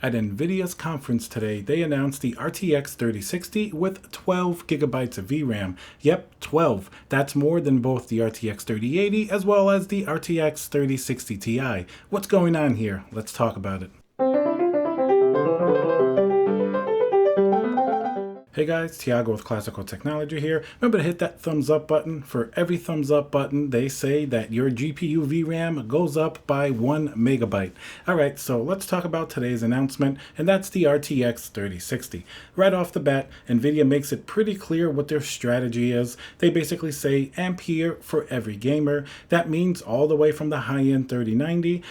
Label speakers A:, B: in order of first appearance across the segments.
A: At Nvidia's conference today, they announced the RTX 3060 with 12 gigabytes of VRAM. Yep, 12. That's more than both the RTX 3080 as well as the RTX 3060 Ti. What's going on here? Let's talk about it. Hey guys, Tiago with Classical Technology here. Remember to hit that thumbs up button. For every thumbs up button, they say that your GPU VRAM goes up by 1 megabyte. Alright, so let's talk about today's announcement, and that's the RTX 3060. Right off the bat, Nvidia makes it pretty clear what their strategy is. They basically say Ampere for every gamer. That means all the way from the high-end 3090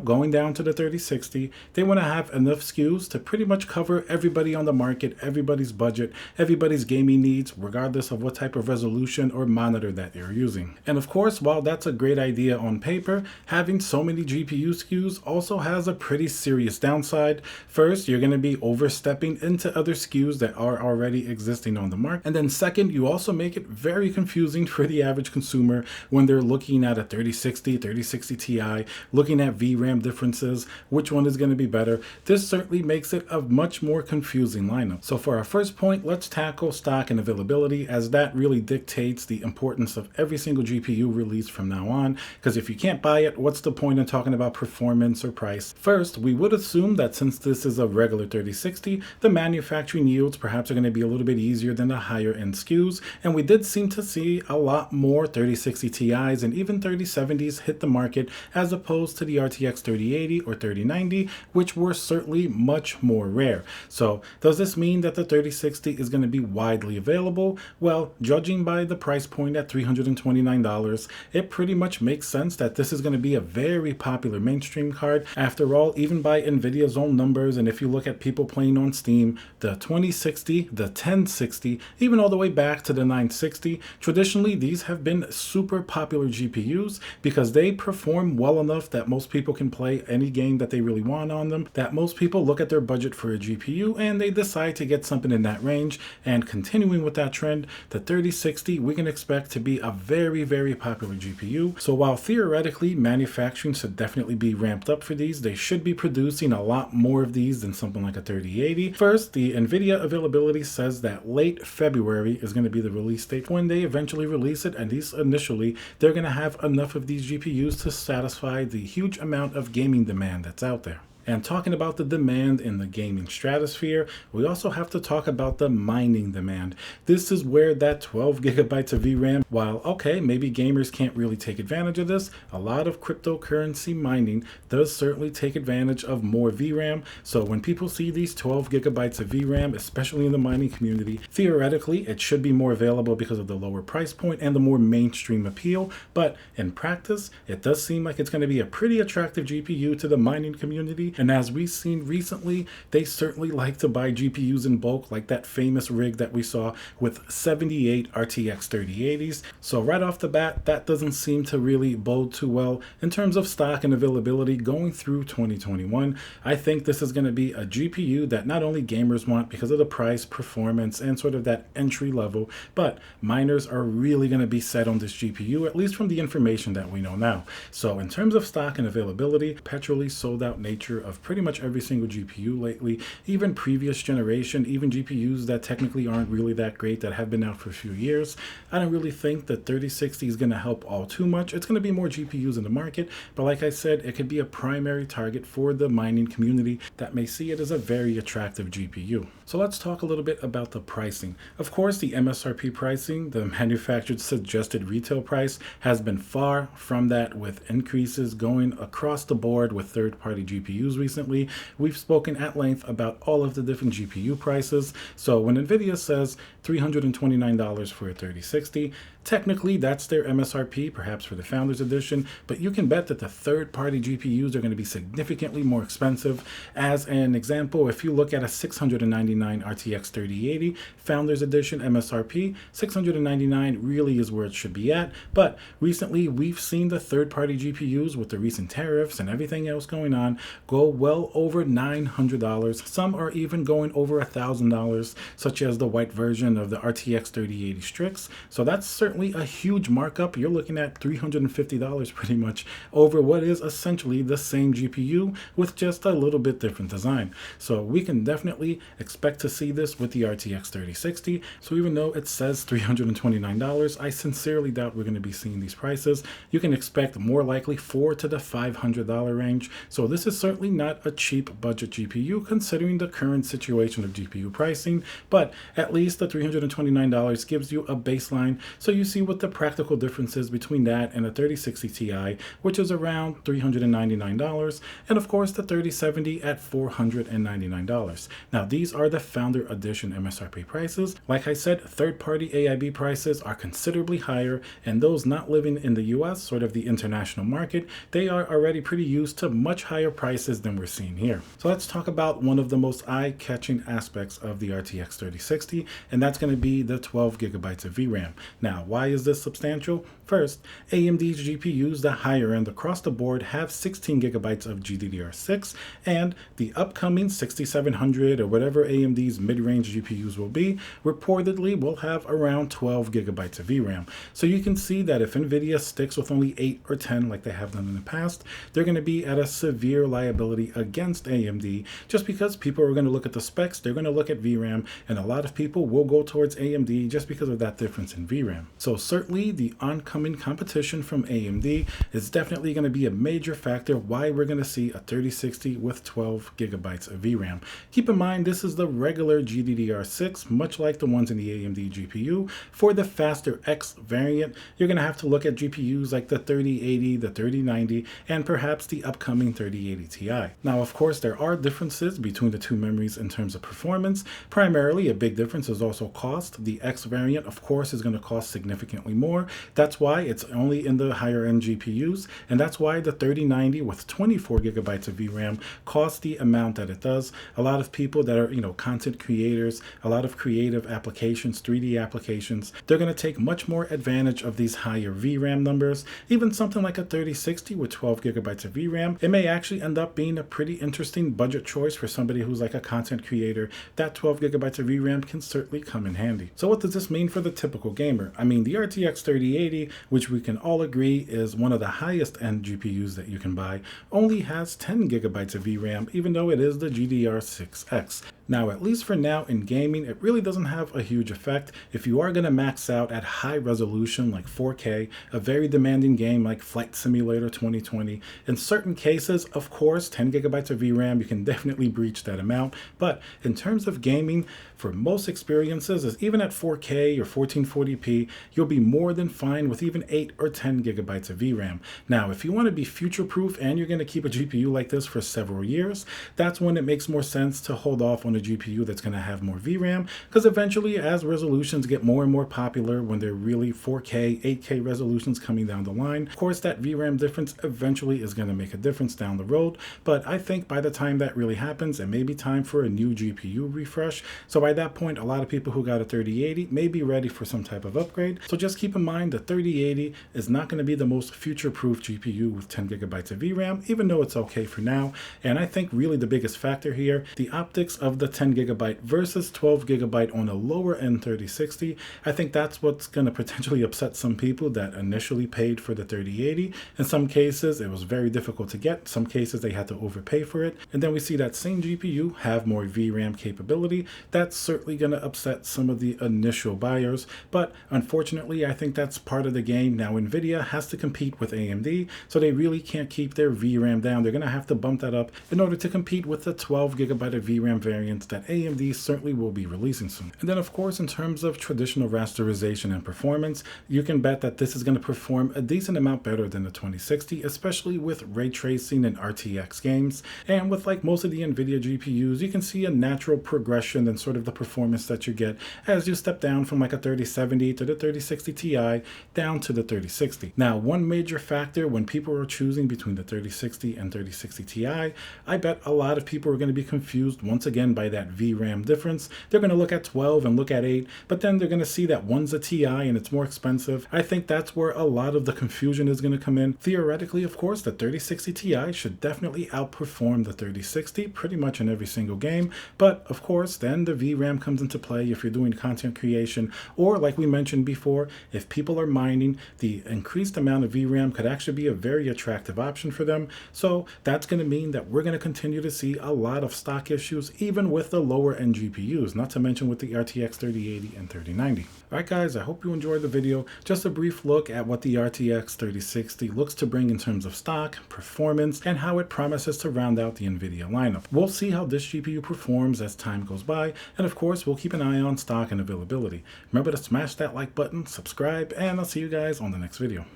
A: going down to the 3060. They want to have enough SKUs to pretty much cover everybody on the market, everybody's budget, everybody's gaming needs, regardless of what type of resolution or monitor that you're using. And of course, while that's a great idea on paper, having so many GPU SKUs also has a pretty serious downside. First, you're going to be overstepping into other SKUs that are already existing on the market. And then second, you also make it very confusing for the average consumer when they're looking at a 3060, 3060 Ti, looking at VRAM differences, which one is going to be better. This certainly makes it a much more confusing lineup. So for our first point, let's tackle stock and availability, as that really dictates the importance of every single GPU release from now on, because if you can't buy it, what's the point in talking about performance or price? First, we would assume that since this is a regular 3060, the manufacturing yields perhaps are going to be a little bit easier than the higher end SKUs, and we did seem to see a lot more 3060 Ti's and even 3070s hit the market as opposed to the RTX 3080 or 3090, which were certainly much more rare. So does this mean that the 3060 is going to be widely available? Well, judging by the price point at $329, it pretty much makes sense that this is going to be a very popular mainstream card. After all, even by Nvidia's own numbers, and if you look at people playing on Steam, the 2060, the 1060, even all the way back to the 960, traditionally these have been super popular GPUs because they perform well enough that most people can play any game that they really want on them, that most people look at their budget for a GPU and they decide to get something in that range. And continuing with that trend, the 3060 we can expect to be a very popular GPU. So while theoretically manufacturing should definitely be ramped up for these, they should be producing a lot more of these than something like a 3080. First, the Nvidia availability says that late February is going to be the release date when they eventually release it, and these initially they're going to have enough of these GPUs to satisfy the huge amount of gaming demand that's out there. And talking about the demand in the gaming stratosphere, we also have to talk about the mining demand. This is where that 12 gigabytes of VRAM, while okay, maybe gamers can't really take advantage of this, a lot of cryptocurrency mining does certainly take advantage of more VRAM. So when people see these 12 gigabytes of VRAM, especially in the mining community, theoretically it should be more available because of the lower price point and the more mainstream appeal. But in practice, it does seem like it's going to be a pretty attractive GPU to the mining community. And as we've seen recently, they certainly like to buy GPUs in bulk, like that famous rig that we saw with 78 RTX 3080s. So right off the bat, that doesn't seem to really bode too well in terms of stock and availability going through 2021. I think this is going to be a GPU that not only gamers want because of the price, performance, and sort of that entry level, but miners are really going to be set on this GPU, at least from the information that we know now. So in terms of stock and availability, petrolly sold out nature of pretty much every single GPU lately, even previous generation, even GPUs that technically aren't really that great that have been out for a few years. I don't really think that 3060 is going to help all too much. It's going to be more GPUs in the market, but like I said, it could be a primary target for the mining community that may see it as a very attractive GPU. So let's talk a little bit about the pricing. Of course, the MSRP pricing, the manufacturer's suggested retail price, has been far from that, with increases going across the board with third-party GPUs recently. We've spoken at length about all of the different GPU prices. So when Nvidia says $329 for a 3060, technically that's their MSRP, perhaps for the Founders Edition, but you can bet that the third-party GPUs are going to be significantly more expensive. As an example, if you look at a 699 RTX 3080 Founders Edition MSRP, 699 really is where it should be at, but recently we've seen the third-party GPUs with the recent tariffs and everything else going on go go well over $900. Some are even going over $1,000, such as the white version of the RTX 3080 Strix. So that's certainly a huge markup. You're looking at $350 pretty much over what is essentially the same GPU with just a little bit different design. So we can definitely expect to see this with the RTX 3060. So even though it says $329, I sincerely doubt we're going to be seeing these prices. You can expect more likely $400 to the $500 range. So this is certainly not a cheap budget GPU considering the current situation of GPU pricing, but at least the $329 gives you a baseline so you see what the practical difference is between that and a 3060 Ti, which is around $399, and of course the 3070 at $499. Now these are the Founder Edition MSRP prices. Like I said, third-party AIB prices are considerably higher, and those not living in the US, sort of the international market, they are already pretty used to much higher prices than we're seeing here. So let's talk about one of the most eye-catching aspects of the RTX 3060, and that's going to be the 12 gigabytes of VRAM. Now, why is this substantial? First, AMD's GPUs, the higher end across the board, have 16 gigabytes of GDDR6, and the upcoming 6700 or whatever AMD's mid-range GPUs will be, reportedly will have around 12 gigabytes of VRAM. So you can see that if Nvidia sticks with only 8 or 10 like they have done in the past, they're going to be at a severe liability against AMD just because people are going to look at the specs, they're going to look at VRAM, and a lot of people will go towards AMD just because of that difference in VRAM. So certainly the oncoming competition from AMD is definitely going to be a major factor why we're going to see a 3060 with 12 gigabytes of VRAM. Keep in mind this is the regular GDDR6, much like the ones in the AMD GPU. For the faster X variant, you're going to have to look at GPUs like the 3080, the 3090, and perhaps the upcoming 3080 Ti. Now, of course, there are differences between the two memories in terms of performance. Primarily, a big difference is also cost. The X variant, of course, is going to cost significantly more. That's why it's only in the higher end GPUs, and that's why the 3090 with 24 gigabytes of VRAM costs the amount that it does. A lot of people that are, content creators, a lot of creative applications, 3D applications, they're going to take much more advantage of these higher VRAM numbers. Even something like a 3060 with 12 gigabytes of VRAM, it may actually end up being a pretty interesting budget choice for somebody who's like a content creator. That 12 gigabytes of VRAM can certainly come in handy. So what does this mean for the typical gamer? I mean, the RTX 3080, which we can all agree is one of the highest end GPUs that you can buy, only has 10 gigabytes of VRAM, even though it is the GDDR6X. Now, at least for now in gaming, it really doesn't have a huge effect. If you are going to max out at high resolution like 4K, a very demanding game like Flight Simulator 2020, in certain cases, of course, 10 gigabytes of VRAM, you can definitely breach that amount. But in terms of gaming, for most experiences, even at 4K or 1440p, you'll be more than fine with even 8 or 10 gigabytes of VRAM. Now, if you want to be future-proof and you're going to keep a GPU like this for several years, that's when it makes more sense to hold off on a GPU that's going to have more VRAM, because eventually as resolutions get more and more popular, when they're really 4K, 8K resolutions coming down the line, of course that VRAM difference eventually is going to make a difference down the road. But I think by the time that really happens, it may be time for a new GPU refresh. So by that point, a lot of people who got a 3080 may be ready for some type of upgrade. So just keep in mind the 3080 is not going to be the most future-proof GPU with 10 gigabytes of VRAM, even though it's okay for now. And I think really the biggest factor here, the optics of the 10 gigabyte versus 12 gigabyte on a lower end 3060. I think that's what's going to potentially upset some people that initially paid for the 3080. In some cases, it was very difficult to get. Some cases, they had to overpay for it. And then we see that same GPU have more VRAM capability. That's certainly going to upset some of the initial buyers. But unfortunately, I think that's part of the game. Now, Nvidia has to compete with AMD, so they really can't keep their VRAM down. They're going to have to bump that up in order to compete with the 12 gigabyte of VRAM variants that AMD certainly will be releasing soon. And then, of course, in terms of traditional rasterization and performance, you can bet that this is going to perform a decent amount better than the 2060, especially with ray tracing and RTX games. And with like most of the Nvidia GPUs, you can see a natural progression in sort of the performance that you get as you step down from like a 3070 to the 3060 Ti down to the 3060. Now, one major factor when people are choosing between the 3060 and 3060 Ti, I bet a lot of people are going to be confused once again by justify that VRAM difference. They're going to look at 12 and look at 8, but then they're going to see that one's a TI and it's more expensive. I think that's where a lot of the confusion is going to come in. Theoretically, of course, the 3060 Ti should definitely outperform the 3060 pretty much in every single game, but of course, then the VRAM comes into play if you're doing content creation, or like we mentioned before, if people are mining, the increased amount of VRAM could actually be a very attractive option for them. So that's going to mean that we're going to continue to see a lot of stock issues, even with the lower end GPUs, not to mention with the RTX 3080 and 3090. All right, guys, I hope you enjoyed the video. Just a brief look at what the RTX 3060 looks to bring in terms of stock, performance, and how it promises to round out the Nvidia lineup. We'll see how this GPU performs as time goes by, and of course, we'll keep an eye on stock and availability. Remember to smash that like button, subscribe, and I'll see you guys on the next video.